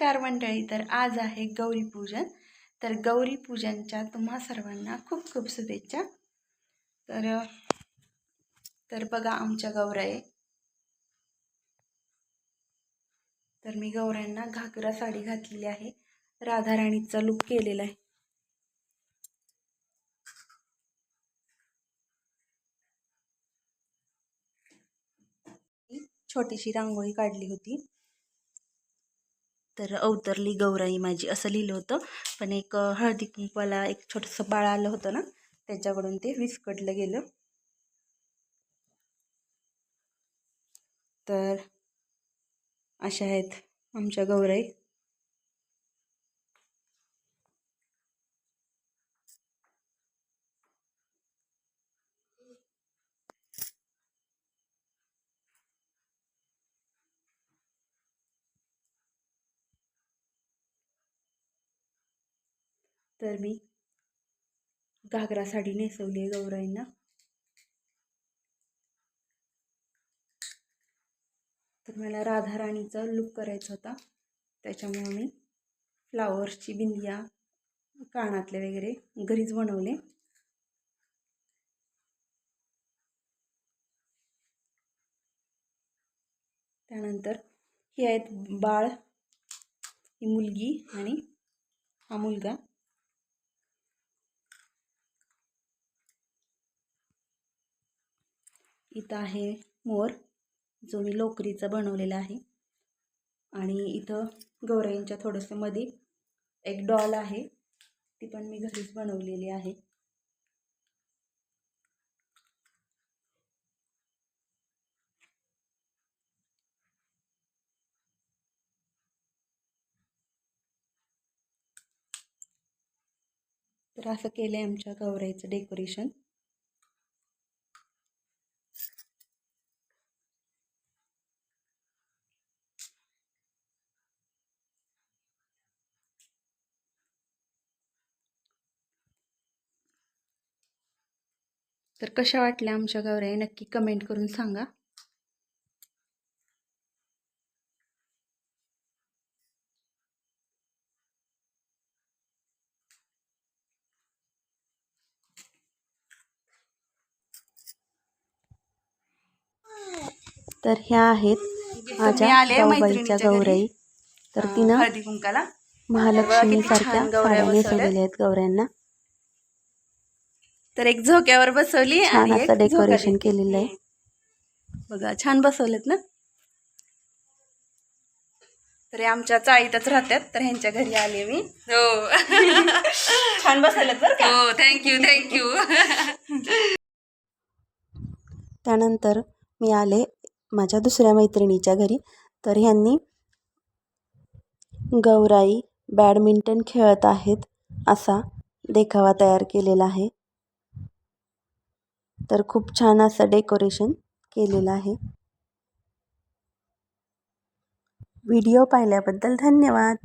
नमस्कार मंडळी. तर आज आहे गौरीपूजन. तर गौरीपूजनच्या तुम्हा सर्वांना खूप खूप शुभेच्छा. तर बघा आमच्या गौराई. तर मी गौरांना घागरा साडी घातलेली आहे. राधाराणीचा लुक केलेला आहे. छोटीशी रांगोळी काढली होती. तर अवतरली गौराई माझी असं लिहिलं होतं. पण एक हळदी कुंकवाला एक छोटंसं बाळ आलं होतं ना, त्याच्याकडून ते विस्कटलं गेलं. तर अशा आहेत आमच्या गौराई. तर मी घागरा साडी नेसवली आहे गौराईंना. तर मला राधाराणीचा लुक करायचा होता, त्याच्यामुळे मी फ्लावर्सची बिंदिया कानातले वगैरे घरीच बनवले. त्यानंतर ही आहेत बाळ, ही मुलगी आणि हा मुलगा. इथं आहे मोर, जो मी लोकरीचा बनवलेला आहे. आणि इथं गौराईंच्या थोडंसं मध्ये एक डॉल आहे, ती पण मी घरीच बनवलेली आहे. तर असं केलं आहे आमच्या गौराईचं डेकोरेशन. तर कशा वाटल्या आमच्या गौराई नक्की कमेंट करून सांगा. तर ह्या आहेत माझ्या जाऊबाईच्या गौराई. तर तिनं हळदी कुंकाला महालक्ष्मी सारख्या साड्या नेसवलेल्या आहेत गौऱ्यांना. तर एक झोक्यावर बसवली छान आणि असं डेकोरेशन केलेलं आहे. बघा छान बसवलेत ना. तर आमच्या चाळीतच राहतात, तर ह्यांच्या घरी आले मी. हो छान बसवलेत बरं का. हो थँक्यू. त्यानंतर मी आले माझ्या दुसऱ्या मैत्रिणीच्या घरी. तर ह्यांनी गौराई बॅडमिंटन खेळत आहेत असा देखावा तयार केलेला आहे. तर खूप छान असं डेकोरेशन केलेलं आहे. व्हिडिओ पाहिल्याबद्दल धन्यवाद.